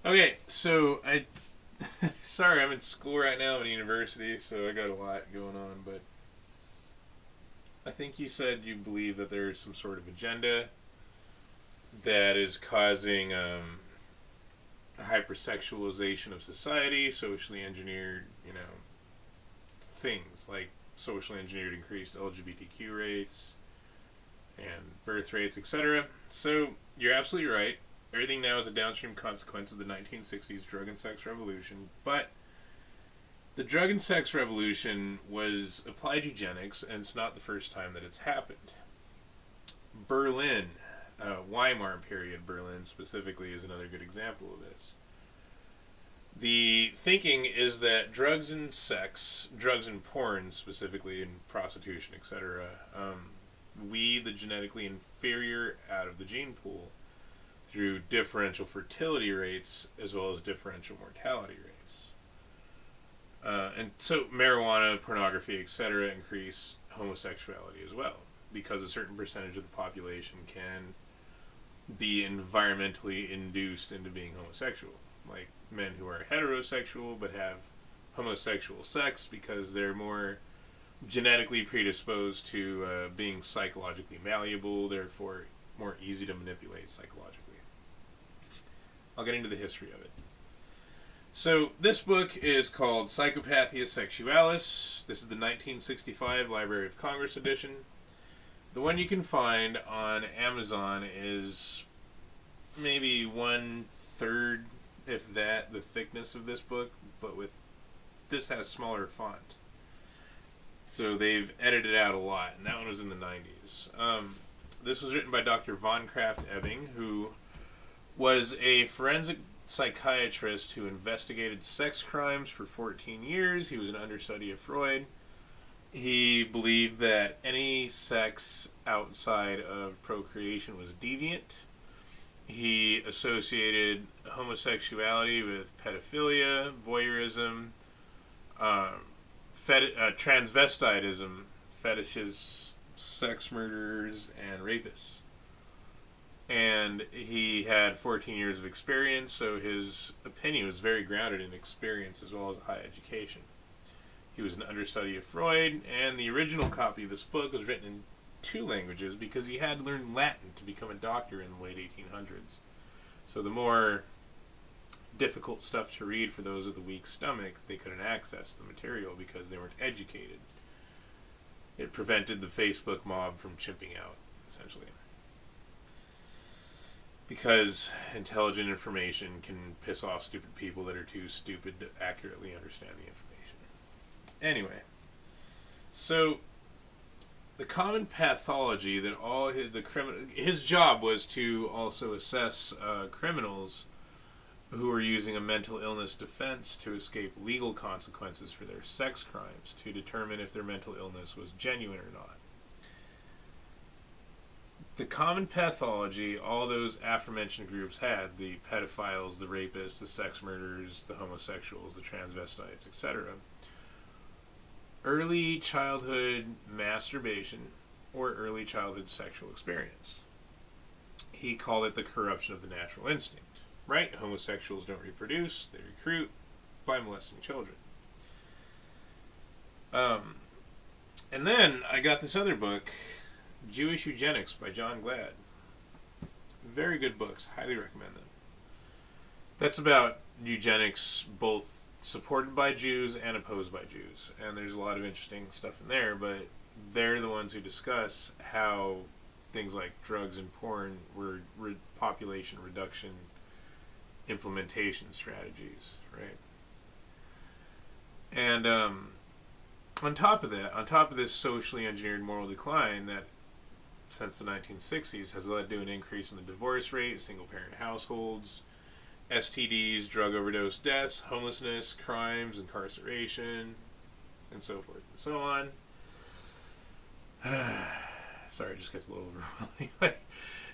Okay, so sorry, I'm in school right now. I'm in university, so I got a lot going on. But I think you said you believe that there is some sort of agenda that is causing hypersexualization of society, socially engineered, things like socially engineered increased LGBTQ rates and birth rates, etc. So you're absolutely right. Everything now is a downstream consequence of the 1960s drug and sex revolution, but the drug and sex revolution was applied eugenics, and it's not the first time that it's happened. Berlin, Weimar period Berlin specifically, is another good example of this. The thinking is that drugs and sex, drugs and porn specifically, and prostitution, etc., weed the genetically inferior out of the gene pool through differential fertility rates as well as differential mortality rates. And so marijuana, pornography, etc., increase homosexuality as well because a certain percentage of the population can be environmentally induced into being homosexual, like men who are heterosexual but have homosexual sex because they're more genetically predisposed to being psychologically malleable, therefore more easy to manipulate psychologically. I'll get into the history of it. So this book is called Psychopathia Sexualis. This is the 1965 Library of Congress edition. The one you can find on Amazon is maybe 1/3, if that, the thickness of this book, but with this has smaller font. So they've edited out a lot, and that one was in the 90s. This was written by Dr. Von Kraft-Ebing, who was a forensic psychiatrist who investigated sex crimes for 14 years. He was an understudy of Freud. He believed that any sex outside of procreation was deviant. He associated homosexuality with pedophilia, voyeurism, transvestitism, fetishes, sex murderers, and rapists. And he had 14 years of experience, so his opinion was very grounded in experience as well as a high education. He was an understudy of Freud, and the original copy of this book was written in two languages because he had to learn Latin to become a doctor in the late 1800s. So the more difficult stuff to read for those with a weak stomach, they couldn't access the material because they weren't educated. It prevented the Facebook mob from chimping out, essentially. Because intelligent information can piss off stupid people that are too stupid to accurately understand the information. Anyway, so the common pathology that all his job was to also assess criminals who were using a mental illness defense to escape legal consequences for their sex crimes to determine if their mental illness was genuine or not. The common pathology all those aforementioned groups had, the pedophiles, the rapists, the sex murderers, the homosexuals, the transvestites, etc., early childhood masturbation or early childhood sexual experience. He called it the corruption of the natural instinct. Right? Homosexuals don't reproduce, they recruit by molesting children. And then I got this other book, Jewish Eugenics by John Glad. Very good books, highly recommend them. That's about eugenics both supported by Jews and opposed by Jews. And there's a lot of interesting stuff in there, but they're the ones who discuss how things like drugs and porn were population reduction implementation strategies, right? And on top of that, on top of this socially engineered moral decline that since the 1960s has led to an increase in the divorce rate, single parent households, STDs, drug overdose deaths, homelessness, crimes, incarceration, and so forth and so on. Sorry, it just gets a little overwhelming.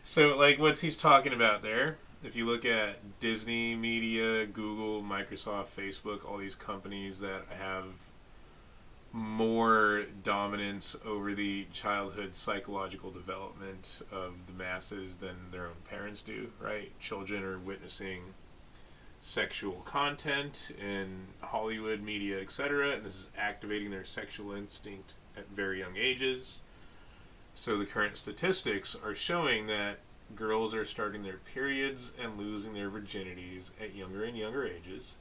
So, like, what's he's talking about there? If you look at Disney, media, Google, Microsoft, Facebook, all these companies that have more dominance over the childhood psychological development of the masses than their own parents do, right? Children are witnessing sexual content in Hollywood media, etc., and this is activating their sexual instinct at very young ages. So the current statistics are showing that girls are starting their periods and losing their virginities at younger and younger ages,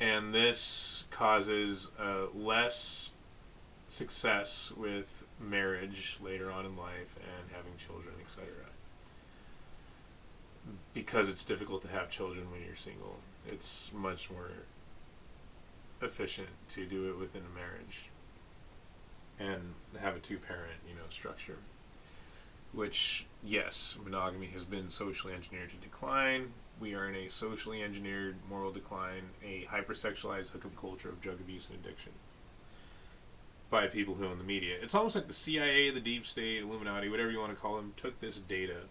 and this causes less success with marriage later on in life and having children, etc. Because it's difficult to have children when you're single. It's much more efficient to do it within a marriage and have a two-parent, structure. Which, yes, monogamy has been socially engineered to decline. We are in a socially engineered moral decline, a hypersexualized hookup culture of drug abuse and addiction by people who own the media. It's almost like the CIA, the deep state, Illuminati, whatever you want to call them, took this data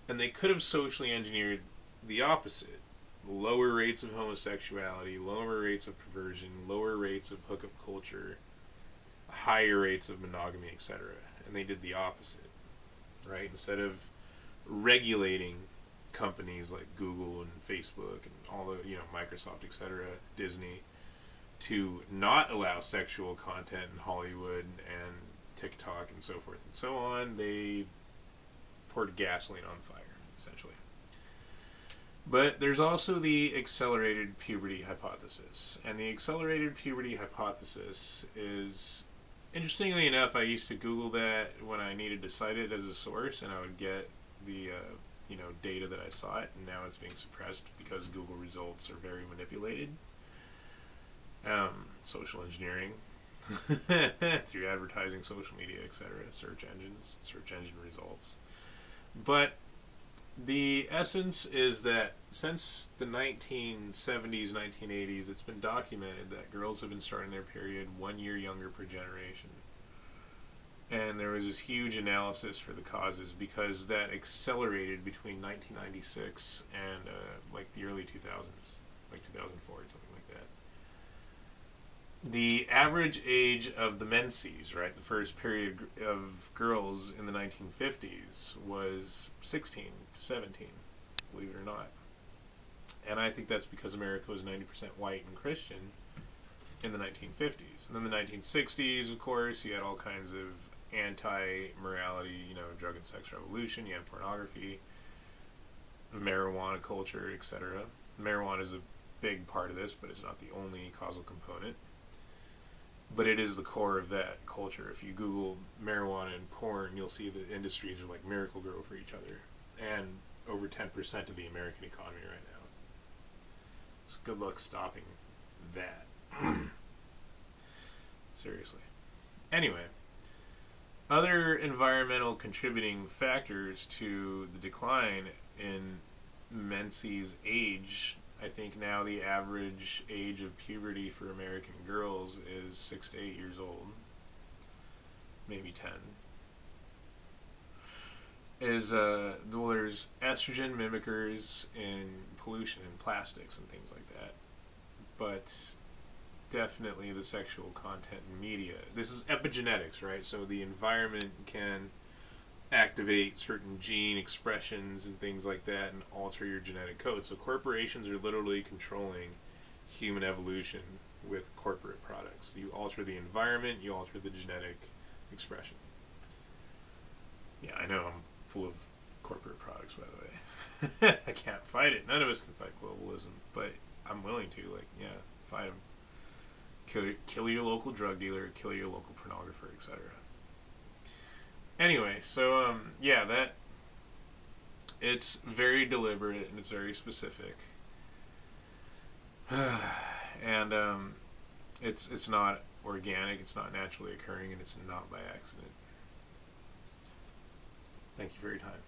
and they could have socially engineered the opposite. Lower rates of homosexuality, lower rates of perversion, lower rates of hookup culture, higher rates of monogamy, etc. And they did the opposite, right? Instead of regulating companies like Google and Facebook and all the, Microsoft, etc., Disney, to not allow sexual content in Hollywood and TikTok and so forth and so on, they poured gasoline on fire, essentially. But there's also the accelerated puberty hypothesis. And the accelerated puberty hypothesis is, interestingly enough, I used to Google that when I needed to cite it as a source, and I would get the data that I saw it, and now it's being suppressed because Google results are very manipulated. Social engineering through advertising, social media, etc., search engines, search engine results. But the essence is that since the 1970s, 1980s, it's been documented that girls have been starting their period 1 year younger per generation. And there was this huge analysis for the causes because that accelerated between 1996 and the early 2000s, like 2004 or something like that. The average age of the menses, right, the first period of girls in the 1950s was 16 to 17, believe it or not. And I think that's because America was 90% white and Christian in the 1950s. And then the 1960s, of course, you had all kinds of anti-morality, drug and sex revolution, you had pornography, marijuana culture, etc. Marijuana is a big part of this, but it's not the only causal component. But it is the core of that culture. If you Google marijuana and porn, you'll see the industries are like Miracle-Gro for each other. And over 10% of the American economy right now. So good luck stopping that. Seriously. Anyway, other environmental contributing factors to the decline in menses age, I think now the average age of puberty for American girls is 6 to 8 years old, maybe 10. There's estrogen mimickers in pollution and plastics and things like that, but definitely the sexual content in media. This is epigenetics, right? So the environment can activate certain gene expressions and things like that and alter your genetic code. So corporations are literally controlling human evolution with corporate products. You alter the environment, you alter the genetic expression. Yeah, I know I'm full of corporate products, by the way. I can't fight it. None of us can fight globalism, but I'm willing to, fight them. Kill your local drug dealer, kill your local pornographer, etc. Anyway, so, that, it's very deliberate and it's very specific. And, it's not organic, it's not naturally occurring, and it's not by accident. Thank you for your time.